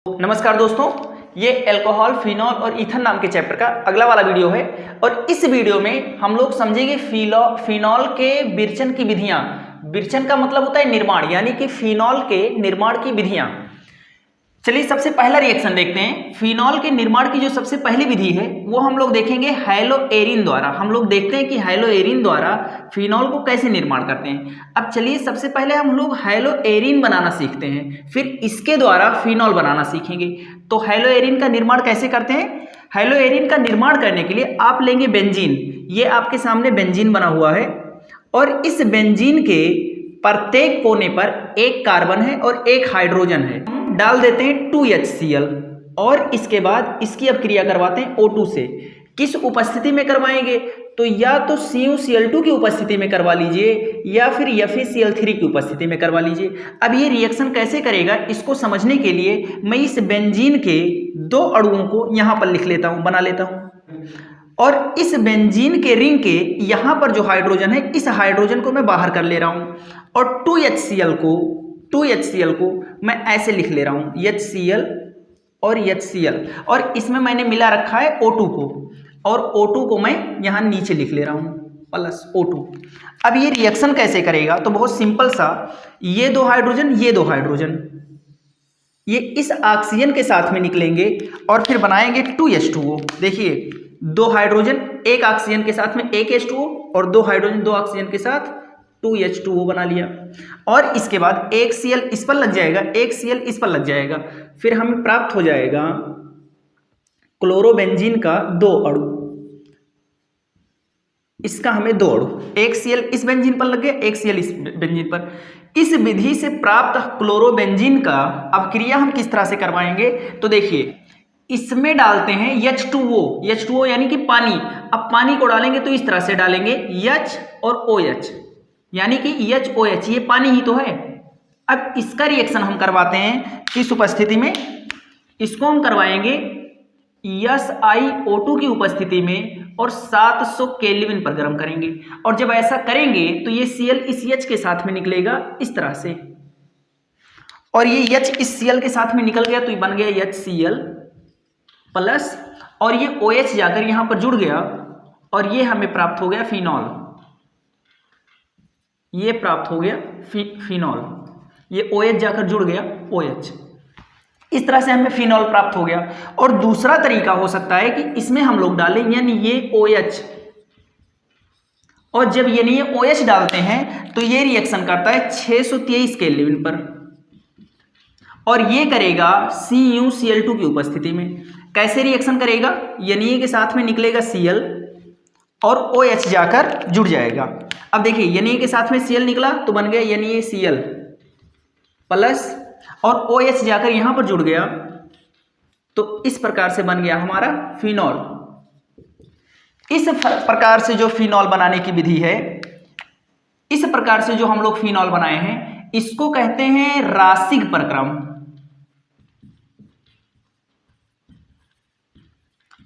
नमस्कार दोस्तों, ये अल्कोहल, फिनॉल और ईथर नाम के चैप्टर का अगला वाला वीडियो है और इस वीडियो में हम लोग समझेंगे फिनॉल के विरचन की विधियां। विरचन का मतलब होता है निर्माण, यानी कि फिनॉल के निर्माण की विधियां। चलिए सबसे पहला रिएक्शन देखते हैं। फिनॉल के निर्माण की जो सबसे पहली विधि है वो हम लोग देखेंगे हैलोएरिन द्वारा। हम लोग देखते हैं कि हैलोएरिन द्वारा फिनॉल को कैसे निर्माण करते हैं। अब चलिए सबसे पहले हम लोग हैलोएरिन बनाना सीखते हैं, फिर इसके द्वारा फिनॉल बनाना सीखेंगे। तो हैलोएरिन का निर्माण कैसे करते हैं? हैलोएरिन का निर्माण करने के लिए आप लेंगे बेंजीन। ये आपके सामने बेंजीन बना हुआ है और इस बेंजीन के प्रत्येक कोने पर एक कार्बन है और एक हाइड्रोजन है। डाल देते हैं 2HCl और इसके बाद इसकी अब क्रिया करवाते हैं O2 से। किस उपस्थिति में करवाएंगे? तो या तो CuCl2 की उपस्थिति में करवा लीजिए या फिर FeCl3 की उपस्थिति में करवा लीजिए। अब ये रिएक्शन कैसे करेगा इसको समझने के लिए मैं इस बेंजीन के दो अणुओं को यहाँ पर लिख लेता हूँ, बना लेता हूँ। और इस बेंजीन के रिंग के यहाँ पर जो हाइड्रोजन है, इस हाइड्रोजन को मैं बाहर कर ले रहा हूँ और 2HCl को मैं ऐसे लिख ले रहा हूँ, HCl और HCl, और इसमें मैंने मिला रखा है O2 को, और O2 को मैं यहाँ नीचे लिख ले रहा हूँ प्लस O2। अब ये रिएक्शन कैसे करेगा? तो बहुत सिंपल सा, ये दो हाइड्रोजन ये इस ऑक्सीजन के साथ में निकलेंगे और फिर बनाएंगे 2H2O। देखिए, दो हाइड्रोजन एक ऑक्सीजन के साथ में एक H2O और दो हाइड्रोजन दो ऑक्सीजन के साथ 2H2O बना लिया। और इसके बाद एक Cl इस पर लग जाएगा, एक Cl इस पर लग जाएगा, फिर हमें प्राप्त हो जाएगा क्लोरोबेंजीन का दो अणु। इसका हमें दो अणु, एक Cl इस बेंजीन पर लग गया, एक Cl इस बेंजीन पर। इस विधि से प्राप्त क्लोरोबेंजीन का अब क्रिया हम किस तरह से करवाएंगे? तो देखिए, इसमें डालते हैं H2O यानी कि पानी। अब पानी को डालेंगे तो इस तरह से डालेंगे H और OH, यानी कि HOH, ये पानी ही तो है। अब इसका रिएक्शन हम करवाते हैं किस उपस्थिति में? इसको हम करवाएंगे SiO2 की उपस्थिति में और 700 केल्विन पर गर्म करेंगे। और जब ऐसा करेंगे तो ये Cl इस H के साथ में निकलेगा इस तरह से, और ये H इस Cl के साथ में निकल गया तो ये बन गया HCl प्लस, और ये OH जाकर यहां पर जुड़ गया और ये हमें प्राप्त हो गया फिनॉल। ये प्राप्त हो गया फिनॉल, ये OH जाकर जुड़ गया OH। इस तरह से हमें फिनॉल प्राप्त हो गया। और दूसरा तरीका हो सकता है कि इसमें हम लोग डालें यानी ये OH, और जब यानी ये OH डालते हैं तो ये रिएक्शन करता है 623 केल्विन पर, और ये करेगा CuCl2 की उपस्थिति में। कैसे रिएक्शन करेगा? यानी के साथ में निकलेगा Cl और OH जाकर जुड़ जाएगा। अब देखिए, यानी के साथ में Cl निकला तो बन गया यानी Cl प्लस, और OH जाकर यहां पर जुड़ गया तो इस प्रकार से बन गया हमारा फिनॉल। इस प्रकार से जो फिनॉल बनाने की विधि है, इस प्रकार से जो हम लोग फिनॉल बनाए हैं, इसको कहते हैं राशिक प्रक्रम।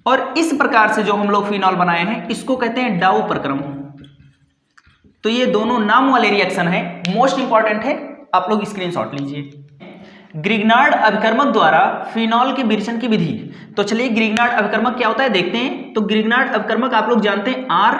और इस प्रकार से जो हम लोग फिनॉल बनाए हैं इसको कहते हैं डाउ प्रक्रम। तो ये दोनों नाम वाले रिएक्शन है, मोस्ट इंपॉर्टेंट है, आप लोग स्क्रीनशॉट लीजिए। ग्रिग्नार्ड अभिकर्मक द्वारा फिनॉल के विरचन की विधि। तो चलिए, ग्रिग्नार्ड अभिकर्मक क्या होता है देखते हैं। तो ग्रिग्नार्ड अभिकर्मक आप लोग जानते हैं R,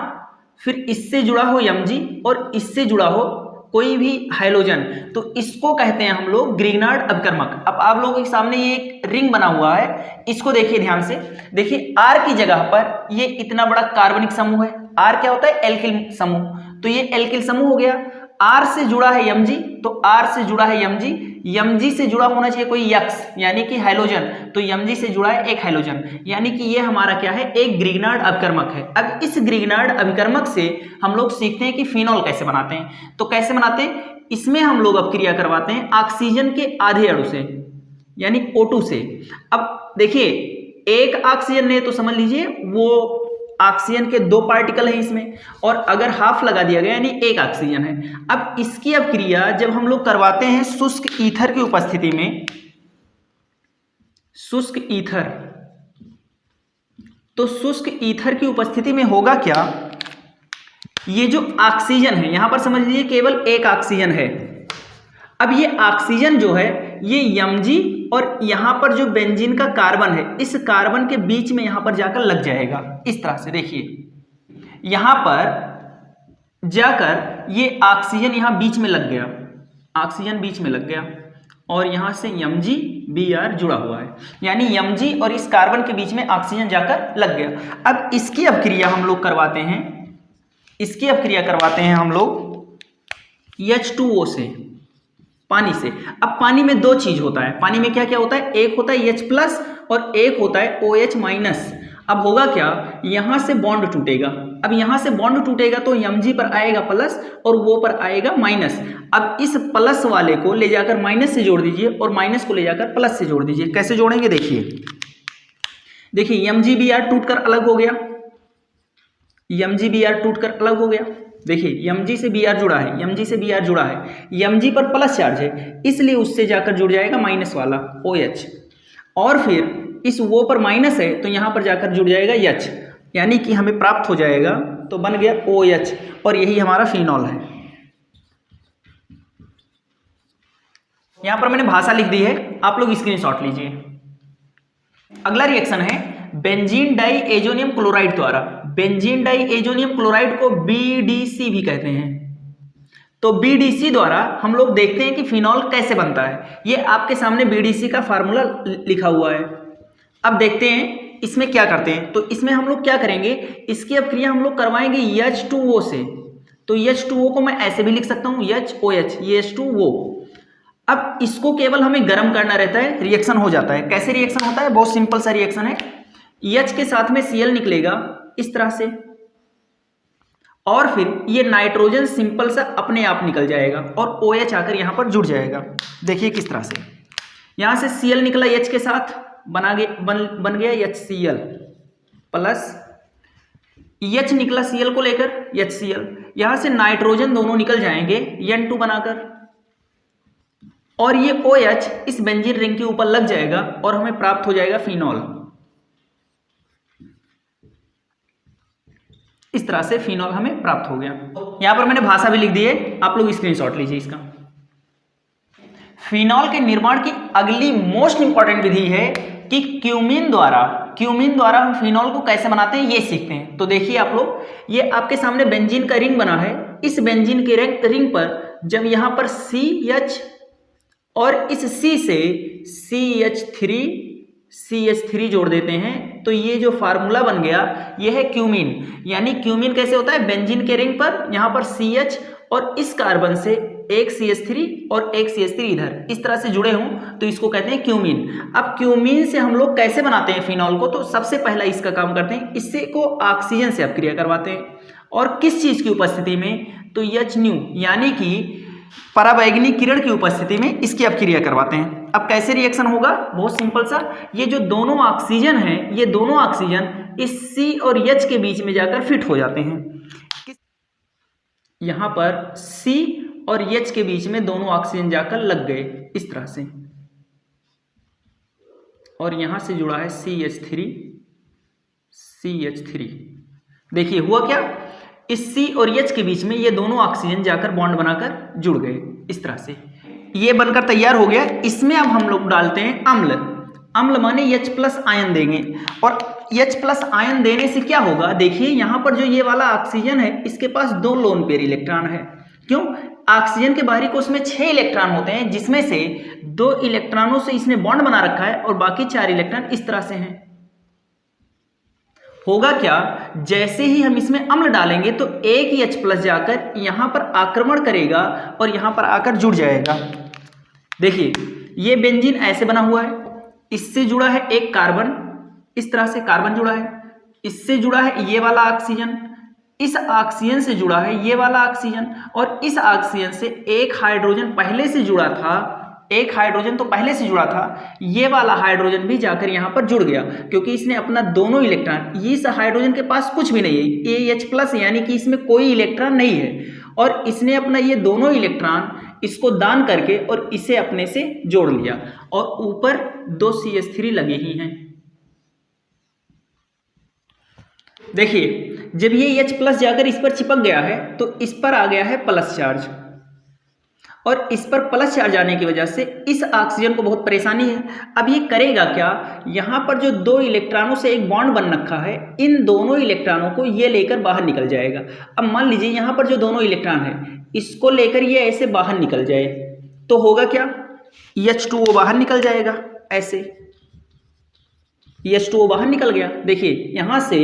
फिर इससे जुड़ा हो Mg और इससे जुड़ा हो कोई भी हाइड्रोजन, तो इसको कहते हैं हम लोग ग्रिग्नार्ड अभिकर्मक। अब आप लोगों के सामने ये एक रिंग बना हुआ है, इसको देखिए ध्यान से। देखिए, R की जगह पर ये इतना बड़ा कार्बनिक समूह है। R क्या होता है? एल्किल समूह। तो ये एल्किल समूह हो गया। R से जुड़ा है Mg, तो R से जुड़ा है Mg से जुड़ा होना चाहिए कोई X यानी कि हाइड्रोजन, तो Mg से जुड़ा है एक हाइड्रोजन, यानी कि ये हमारा क्या है? एक ग्रिग्नार्ड अभिकर्मक है। अब इस ग्रिग्नार्ड अभिकर्मक से हम लोग सीखते हैं कि फिनॉल कैसे बनाते हैं। तो कैसे बनाते हैं? इसमें हम लोग अब क्रिया करवाते हैं ऑक्सीजन के आधे अणु से, यानी O2 से। अब देखिए, एक ऑक्सीजन ने तो समझ लीजिए वो ऑक्सीजन के दो पार्टिकल हैं इसमें, और अगर हाफ लगा दिया गया यानी एक ऑक्सीजन है। अब इसकी अब क्रिया जब हम लोग करवाते हैं शुष्क ईथर की उपस्थिति में, शुष्क ईथर, तो शुष्क ईथर की उपस्थिति में होगा क्या? ये जो ऑक्सीजन है यहां पर समझ लीजिए केवल एक ऑक्सीजन है। अब ये ऑक्सीजन जो है ये Mg और यहाँ पर जो बेंजीन का कार्बन है इस कार्बन के बीच में यहाँ पर जाकर लग जाएगा। इस तरह से देखिए यहाँ पर जाकर ये ऑक्सीजन यहाँ बीच में लग गया, ऑक्सीजन बीच में लग गया और यहाँ से MgBr जुड़ा हुआ है, यानी Mg और इस कार्बन के बीच में ऑक्सीजन जाकर लग गया। अब इसकी अभिक्रिया हम लोग करवाते हैं, इसकी अभिक्रिया करवाते हैं हम लोग H2O से, पानी से। अब पानी में दो चीज होता है, पानी में क्या क्या होता है, एक होता है H+ और एक होता है OH-। अब होगा क्या, यहां से बॉन्ड टूटेगा, अब यहां से बॉन्ड टूटेगा तो Mg पर आएगा प्लस और वो पर आएगा माइनस। अब इस प्लस वाले को ले जाकर माइनस से जोड़ दीजिए और माइनस को ले जाकर प्लस से जोड़ दीजिए। कैसे जोड़ेंगे देखिए, देखिए MgBr टूटकर अलग हो गया, MgBr टूटकर अलग हो गया। देखिए Mg से Br जुड़ा है, Mg से Br जुड़ा है, Mg पर प्लस चार्ज है इसलिए उससे जाकर जुड़ जाएगा माइनस वाला OH, और फिर इस वो पर माइनस है तो यहाँ पर जाकर जुड़ जाएगा H, यानी कि हमें प्राप्त हो जाएगा, तो बन गया OH और यही हमारा फिनॉल है। यहाँ पर मैंने भाषा लिख दी है, आप लोग स्क्रीनशॉट लीजिए। अगला रिएक्शन है बेंजीन डाई एजोनियम क्लोराइड द्वारा। बेंजीन डाई एजोनियम क्लोराइड को BDC भी कहते हैं। तो BDC द्वारा हम लोग देखते हैं कि फिनॉल कैसे बनता है। ये आपके सामने BDC का फार्मूला लिखा हुआ है। अब देखते हैं इसमें क्या करते हैं। तो इसमें हम लोग क्या करेंगे, इसकी अभिक्रिया हम लोग करवाएंगे H2O से। तो H2O को मैं ऐसे भी लिख सकता हूँ HOH, ये H2O। अब इसको केवल हमें गर्म करना रहता है, रिएक्शन हो जाता है। कैसे रिएक्शन होता है, बहुत सिंपल सा रिएक्शन है। H के साथ में Cl निकलेगा इस तरह से, और फिर ये नाइट्रोजन सिंपल सा अपने आप निकल जाएगा और OH आकर यहाँ पर जुड़ जाएगा। देखिए किस तरह से, यहाँ से Cl निकला H के साथ, बन गया HCl प्लस H निकला Cl को लेकर HCl, यहाँ से नाइट्रोजन दोनों निकल जाएंगे N2 बनाकर, और ये OH इस बेंजीन रिंग के ऊपर लग जाएगा और हमें प्राप्त हो जाएगा फिनॉल। इस तरह से फिनॉल हमें प्राप्त हो गया। यहां पर मैंने भाषा भी लिख दी है, आप लोग स्क्रीनशॉट लीजिए इसका। फिनॉल के निर्माण की अगली मोस्ट इंपॉर्टेंट विधि है कि क्यूमीन द्वारा हम फिनॉल को कैसे बनाते हैं ये सीखते हैं। तो देखिए आप लोग, ये आपके सामने बेंजीन का रिंग बना है। इस बेंजीन के रिंग पर जब यहां पर CH और इस C से CH3 जोड़ देते हैं तो ये जो फार्मूला बन गया ये है क्यूमीन। यानी क्यूमीन कैसे होता है, बेंजीन के रिंग पर यहाँ पर CH और इस कार्बन से एक CH3 और एक CH3 इधर इस तरह से जुड़े हों तो इसको कहते हैं क्यूमीन। अब क्यूमीन से हम लोग कैसे बनाते हैं फिनॉल को, तो सबसे पहला इसका काम करते हैं, इससे को ऑक्सीजन से अपक्रिया करवाते हैं। और किस चीज की उपस्थिति में, तो HNu यानी कि पराबैंगनी किरण की उपस्थिति में इसकी अपक्रिया करवाते हैं। अब कैसे रिएक्शन होगा, बहुत सिंपल सा, ये जो दोनों ऑक्सीजन हैं ये दोनों ऑक्सीजन इस C और H के बीच में जाकर फिट हो जाते हैं। यहाँ पर C और H के बीच में दोनों ऑक्सीजन जाकर लग गए इस तरह से, और यहाँ से जुड़ा है CH3। देखिए हुआ क्या, इस C और H के बीच में ये दोनों ऑक्सीजन जाकर बॉन्ड बनाकर जुड़ गए इस तरह से। ये बनकर तैयार हो गया। इसमें अब हम लोग डालते हैं अम्ल माने H+ आयन देंगे, और H+ आयन देने से क्या होगा, देखिए यहाँ पर जो ये वाला ऑक्सीजन है इसके पास 2 लोन पेयर इलेक्ट्रॉन है। क्यों, ऑक्सीजन के बाहरी कोश में 6 इलेक्ट्रॉन होते हैं, जिसमें से 2 इलेक्ट्रॉनों से इसने बॉन्ड बना रखा है और बाकी 4 इलेक्ट्रॉन इस तरह से हैं। होगा क्या, जैसे ही हम इसमें अम्ल डालेंगे तो एक ही H+ जाकर यहां पर आक्रमण करेगा और यहां पर आकर जुड़ जाएगा। देखिए ये बेंजीन ऐसे बना हुआ है, इससे जुड़ा है एक कार्बन, इस तरह से कार्बन जुड़ा है, इससे जुड़ा है ये वाला ऑक्सीजन, इस ऑक्सीजन से जुड़ा है ये वाला ऑक्सीजन, और इस ऑक्सीजन से एक हाइड्रोजन पहले से जुड़ा था, एक हाइड्रोजन तो पहले से जुड़ा था, ये वाला हाइड्रोजन भी जाकर यहाँ पर जुड़ गया, क्योंकि इसने अपना दोनों इलेक्ट्रॉन, इस हाइड्रोजन के पास कुछ भी नहीं है, ये H+ यानी कि इसमें कोई इलेक्ट्रॉन नहीं है, और इसने अपना ये दोनों इलेक्ट्रॉन इसको दान करके और इसे अपने से जोड़ लिया, और ऊपर 2 CH3 लगे ही हैं। देखिए जब ये H+ जाकर इस पर चिपक गया है तो इस पर आ गया है प्लस चार्ज, और इस पर प्लस चार्ज आने की वजह से इस ऑक्सीजन को बहुत परेशानी है। अब ये करेगा क्या, यहाँ पर जो दो इलेक्ट्रॉनों से एक बॉन्ड बन रखा है, इन दोनों इलेक्ट्रॉनों को ये लेकर बाहर निकल जाएगा। अब मान लीजिए यहाँ पर जो दोनों इलेक्ट्रॉन है इसको लेकर ये ऐसे बाहर निकल जाए तो होगा क्या, H2O बाहर निकल जाएगा। ऐसे H2O बाहर निकल गया। देखिए यहाँ से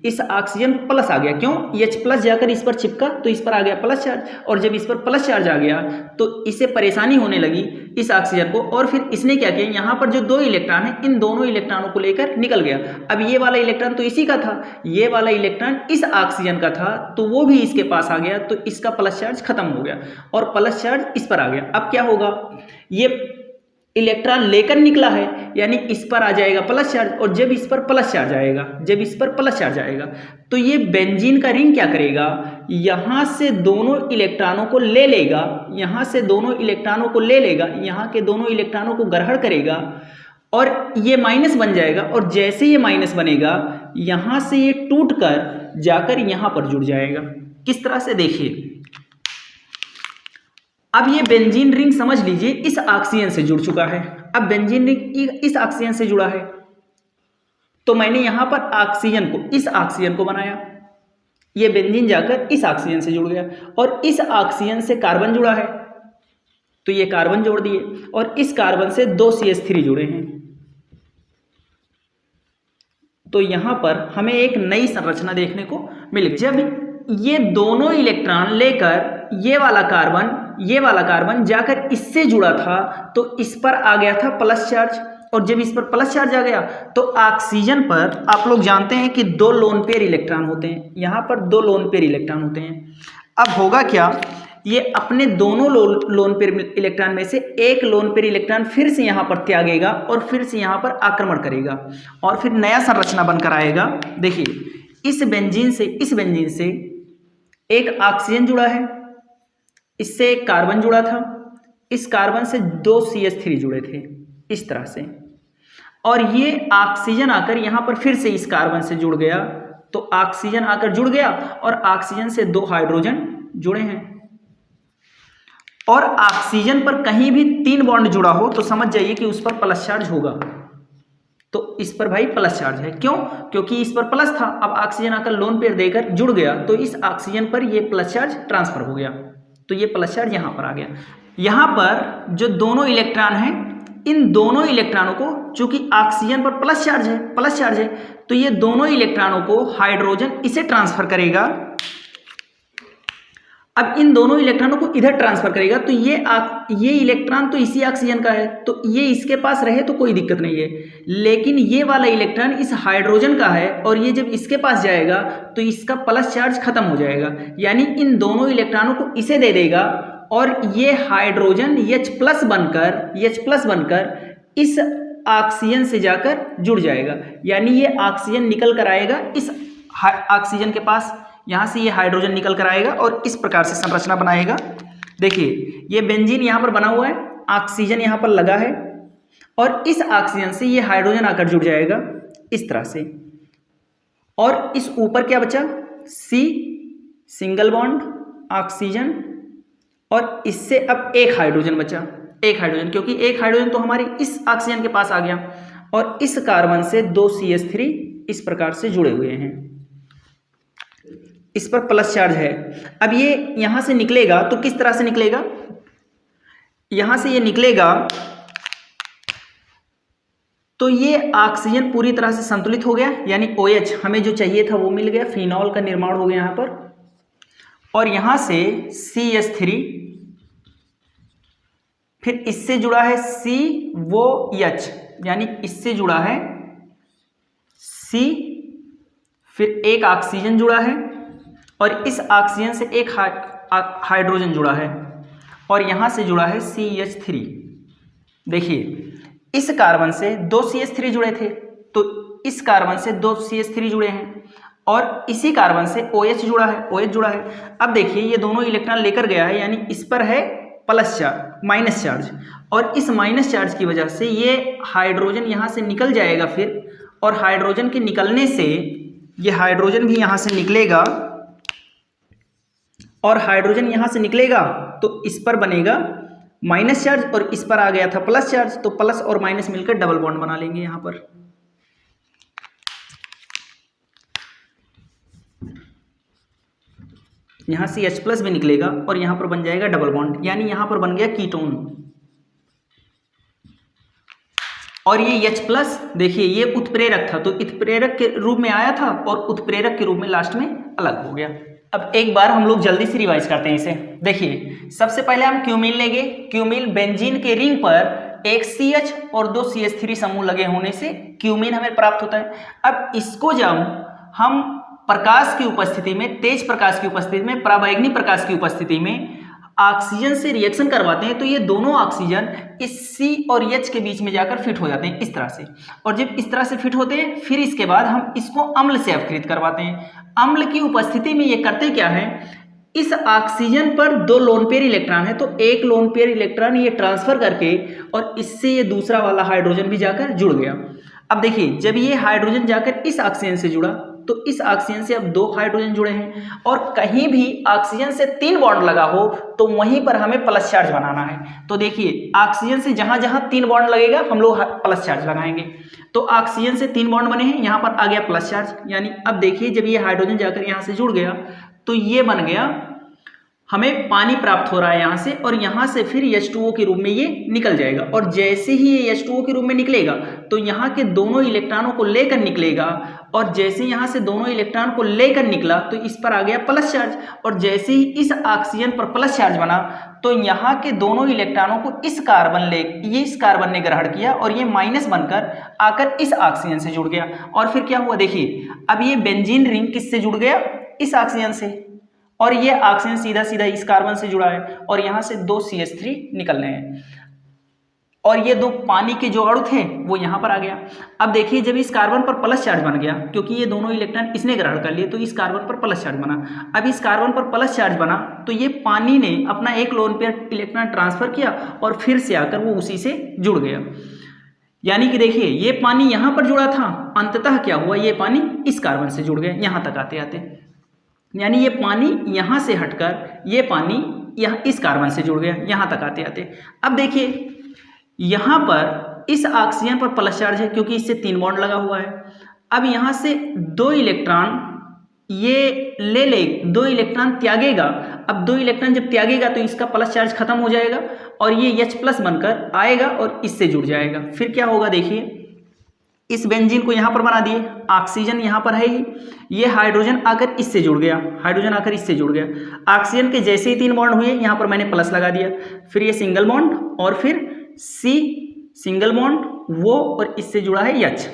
इस ऑक्सीजन प्लस आ गया, क्यों, H प्लस जाकर इस पर चिपका तो इस पर आ गया प्लस चार्ज, और जब इस पर प्लस चार्ज आ गया तो इसे परेशानी होने लगी इस ऑक्सीजन को, और फिर इसने क्या किया, यहाँ पर जो दो इलेक्ट्रॉन है इन दोनों इलेक्ट्रॉनों को लेकर निकल गया। अब ये वाला इलेक्ट्रॉन तो इसी का था, ये वाला इलेक्ट्रॉन इस ऑक्सीजन का था, तो वो भी इसके पास आ गया, तो इसका प्लस चार्ज खत्म हो गया और प्लस चार्ज इस पर आ गया। अब क्या होगा, ये इलेक्ट्रॉन लेकर निकला है यानी इस पर आ जाएगा प्लस चार्ज, और जब इस पर प्लस चार्ज आएगा, जब इस पर प्लस चार्ज आएगा तो ये बेंजीन का रिंग क्या करेगा, यहाँ से दोनों इलेक्ट्रॉनों को ले लेगा, यहाँ से दोनों इलेक्ट्रॉनों को ले लेगा, यहाँ के दोनों इलेक्ट्रॉनों को ग्रहण करेगा और ये माइनस बन जाएगा, और जैसे ये माइनस बनेगा यहाँ से ये टूट कर जाकर यहाँ पर जुड़ जाएगा। किस तरह से, देखिए अब ये बेंजीन रिंग समझ लीजिए इस ऑक्सीजन से जुड़ चुका है। अब बेंजीन रिंग इस ऑक्सीजन से जुड़ा है तो मैंने यहां पर ऑक्सीजन को, इस ऑक्सीजन को बनाया, ये बेंजीन जाकर इस ऑक्सीजन से जुड़ गया, और इस ऑक्सीजन से कार्बन जुड़ा है तो ये कार्बन जोड़ दिए, और इस कार्बन से दो CH3 जुड़े हैं। तो यहां पर हमें एक नई संरचना देखने को मिलेगी। जब ये दोनों इलेक्ट्रॉन लेकर ये वाला कार्बन जाकर इससे जुड़ा था तो इस पर आ गया था प्लस चार्ज, और जब इस पर प्लस चार्ज आ गया तो ऑक्सीजन पर आप लोग जानते हैं कि दो लोन पेयर इलेक्ट्रॉन होते हैं, यहाँ पर दो लोन पेयर इलेक्ट्रॉन होते हैं। अब होगा क्या, ये अपने दोनों लोन पेयर इलेक्ट्रॉन में से एक लोन पेयर इलेक्ट्रॉन फिर से यहाँ पर त्यागेगा और फिर से यहाँ पर आक्रमण करेगा और फिर नया संरचना बनकर आएगा। देखिए इस बेंजीन से एक ऑक्सीजन जुड़ा है, इससे एक कार्बन जुड़ा था, इस कार्बन से दो CH3 जुड़े थे इस तरह से, और ये ऑक्सीजन आकर यहाँ पर फिर से इस कार्बन से जुड़ गया, तो ऑक्सीजन आकर जुड़ गया और ऑक्सीजन से दो हाइड्रोजन जुड़े हैं। और ऑक्सीजन पर कहीं भी 3 बॉन्ड जुड़ा हो तो समझ जाइए कि उस पर प्लस चार्ज होगा, तो इस पर भाई प्लस चार्ज है। क्यों, क्योंकि इस पर प्लस था, अब ऑक्सीजन आकर लोन पेयर देकर जुड़ गया तो इस ऑक्सीजन पर ये प्लस चार्ज ट्रांसफर हो गया, तो ये प्लस चार्ज यहाँ पर आ गया। यहाँ पर जो दोनों इलेक्ट्रॉन हैं इन दोनों इलेक्ट्रॉनों को, चूंकि ऑक्सीजन पर प्लस चार्ज है तो ये दोनों इलेक्ट्रॉनों को हाइड्रोजन इसे ट्रांसफर करेगा। अब इन दोनों इलेक्ट्रॉनों को इधर ट्रांसफर करेगा तो ये इलेक्ट्रॉन तो इसी ऑक्सीजन का है तो ये इसके पास रहे तो कोई दिक्कत नहीं है, लेकिन ये वाला इलेक्ट्रॉन इस हाइड्रोजन का है और ये जब इसके पास जाएगा तो इसका प्लस चार्ज खत्म हो जाएगा, यानी इन दोनों इलेक्ट्रॉनों को इसे दे देगा और ये हाइड्रोजन H प्लस बनकर इस ऑक्सीजन से जाकर जुड़ जाएगा, यानी ये ऑक्सीजन निकल कर आएगा इस ऑक्सीजन के पास, यहाँ से ये हाइड्रोजन निकल कर आएगा और इस प्रकार से संरचना बनाएगा। देखिए ये बेंजीन यहाँ पर बना हुआ है, ऑक्सीजन यहाँ पर लगा है और इस ऑक्सीजन से ये हाइड्रोजन आकर जुड़ जाएगा इस तरह से, और इस ऊपर क्या बचा, C सिंगल बॉन्ड ऑक्सीजन, और इससे अब एक हाइड्रोजन बचा, एक हाइड्रोजन, क्योंकि एक हाइड्रोजन तो हमारी इस ऑक्सीजन के पास आ गया, और इस कार्बन से दो CH3 इस प्रकार से जुड़े हुए हैं, इस पर प्लस चार्ज है। अब ये यहां से निकलेगा तो किस तरह से निकलेगा, यहां से ये निकलेगा तो ये ऑक्सीजन पूरी तरह से संतुलित हो गया, यानी OH हमें जो चाहिए था वो मिल गया, फिनॉल का निर्माण हो गया यहां पर, और यहां से CH3 फिर इससे जुड़ा है C वो H, यानी इससे जुड़ा है C, फिर एक ऑक्सीजन जुड़ा है और इस ऑक्सीजन से एक हाइड्रोजन जुड़ा है और यहाँ से जुड़ा है CH3। देखिए इस कार्बन से दो CH3 जुड़े थे तो इस कार्बन से दो CH3 जुड़े हैं और इसी कार्बन से OH जुड़ा है। अब देखिए ये दोनों इलेक्ट्रॉन लेकर गया है, यानी इस पर है माइनस चार्ज, और इस माइनस चार्ज की वजह से ये हाइड्रोजन यहाँ से निकल जाएगा फिर, और हाइड्रोजन के निकलने से ये हाइड्रोजन भी यहाँ से निकलेगा, और हाइड्रोजन यहाँ से निकलेगा तो इस पर बनेगा माइनस चार्ज और इस पर आ गया था प्लस चार्ज, तो प्लस और माइनस मिलकर डबल बॉन्ड बना लेंगे यहां पर। यहां से H प्लस भी निकलेगा और यहां पर बन जाएगा डबल बॉन्ड, यानी यहां पर बन गया कीटोन। और ये H प्लस देखिए ये उत्प्रेरक था, तो उत्प्रेरक के रूप में आया था और उत्प्रेरक के रूप में लास्ट में अलग हो गया। अब एक बार हम लोग जल्दी से रिवाइज करते हैं इसे। देखिए सबसे पहले हम क्यूमीन लेंगे। क्यूमीन बेंजीन के रिंग पर एक CH और 2 CH3 समूह लगे होने से क्यूमीन हमें प्राप्त होता है। अब इसको जब हम प्रकाश की उपस्थिति में, तेज प्रकाश की उपस्थिति में, पराबैंगनी प्रकाश की उपस्थिति में ऑक्सीजन से रिएक्शन करवाते हैं, तो ये दोनों ऑक्सीजन इस C और H के बीच में जाकर फिट हो जाते हैं इस तरह से। और जब इस तरह से फिट होते हैं फिर इसके बाद हम इसको अम्ल से अपकृत करवाते हैं। अम्ल की उपस्थिति में ये करते क्या है, इस ऑक्सीजन पर 2 लोन पेयर इलेक्ट्रॉन है, तो एक लोन पेयर इलेक्ट्रॉन ये ट्रांसफर करके और इससे ये दूसरा वाला हाइड्रोजन भी जाकर जुड़ गया। अब देखिए जब ये हाइड्रोजन जाकर इस ऑक्सीजन से जुड़ा तो इस ऑक्सीजन से अब 2 हाइड्रोजन जुड़े हैं, और कहीं भी ऑक्सीजन से 3 बॉन्ड लगा हो तो वहीं पर हमें प्लस चार्ज बनाना है। तो देखिए ऑक्सीजन से जहां जहां 3 बॉन्ड लगेगा हम लोग प्लस चार्ज लगाएंगे। तो ऑक्सीजन से 3 बॉन्ड बने हैं, यहां पर आ गया प्लस चार्ज, यानी अब देखिए जब ये हाइड्रोजन जाकर यहां से जुड़ गया तो ये बन गया, हमें पानी प्राप्त हो रहा है यहाँ से, और यहाँ से फिर H2O के रूप में ये निकल जाएगा। और जैसे ही ये H2O के रूप में निकलेगा तो यहाँ के दोनों इलेक्ट्रॉनों को लेकर निकलेगा, और जैसे यहाँ से दोनों इलेक्ट्रॉन को लेकर निकला तो इस पर आ गया प्लस चार्ज, और जैसे ही इस ऑक्सीजन पर प्लस चार्ज बना तो यहाँ के दोनों इलेक्ट्रॉनों को इस कार्बन ने ग्रहण किया और ये माइनस बनकर आकर इस ऑक्सीजन से जुड़ गया। और फिर क्या हुआ देखिए, अब ये बेंजीन रिंग किससे जुड़ गया, इस ऑक्सीजन से, और ये ऑक्सीजन सीधा सीधा इस कार्बन से जुड़ा है, और यहाँ से 2 CH3 निकल रहे हैं, और ये 2 पानी के जो अणु थे वो यहाँ पर आ गया। अब देखिए जब इस कार्बन पर प्लस चार्ज बन गया, क्योंकि ये दोनों इलेक्ट्रॉन इसने ग्रहण कर लिए, तो इस कार्बन पर प्लस चार्ज बना। अब इस कार्बन पर प्लस चार्ज बना तो ये पानी ने अपना एक लोन पेयर इलेक्ट्रॉन ट्रांसफर किया और फिर से आकर वो उसी से जुड़ गया। यानी कि देखिए ये पानी यहाँ पर जुड़ा था, अंततः क्या हुआ, ये पानी इस कार्बन से जुड़ गया यहाँ तक आते आते, यानी ये पानी यहाँ से हटकर ये पानी यहाँ इस कार्बन से जुड़ गया यहाँ तक आते आते। अब देखिए यहाँ पर इस ऑक्सीजन पर प्लस चार्ज है क्योंकि इससे 3 बॉन्ड लगा हुआ है। अब यहाँ से 2 इलेक्ट्रॉन ये ले 2 इलेक्ट्रॉन त्यागेगा। अब 2 इलेक्ट्रॉन जब त्यागेगा तो इसका प्लस चार्ज खत्म हो जाएगा और ये H प्लस बनकर आएगा और इससे जुड़ जाएगा। फिर क्या होगा देखिए, इस बेंजीन को यहाँ पर बना दिए, ऑक्सीजन यहाँ पर है ही, ये हाइड्रोजन आकर इससे जुड़ गया, हाइड्रोजन आकर इससे जुड़ गया। ऑक्सीजन के जैसे ही 3 बॉन्ड हुए यहाँ पर मैंने प्लस लगा दिया, फिर ये सिंगल बॉन्ड और फिर C सिंगल बॉन्ड वो, और इससे जुड़ा है H,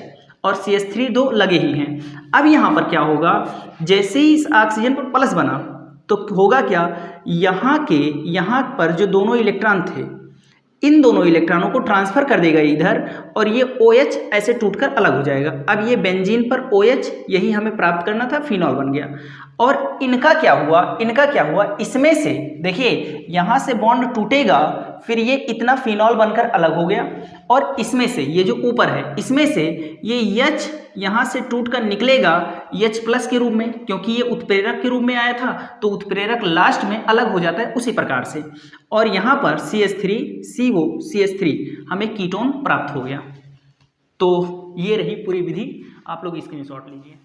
और CH3 2 लगे ही हैं। अब यहाँ पर क्या होगा, जैसे ही इस ऑक्सीजन पर प्लस बना तो होगा क्या, यहाँ पर जो दोनों इलेक्ट्रॉन थे इन दोनों इलेक्ट्रॉनों को ट्रांसफर कर देगा इधर, और ये OH ऐसे टूटकर अलग हो जाएगा। अब ये बेंजीन पर OH यही हमें प्राप्त करना था, फिनॉल बन गया। और इनका क्या हुआ, इसमें से देखिए यहाँ से बॉन्ड टूटेगा, फिर ये इतना फिनॉल बनकर अलग हो गया, और इसमें से ये जो ऊपर है इसमें से ये H यहाँ से टूटकर निकलेगा H प्लस के रूप में, क्योंकि ये उत्प्रेरक के रूप में आया था तो उत्प्रेरक लास्ट में अलग हो जाता है उसी प्रकार से, और यहाँ पर CH3 हमें कीटोन प्राप्त हो गया। तो ये रही पूरी विधि, आप लोग स्क्रीनशॉट लीजिए।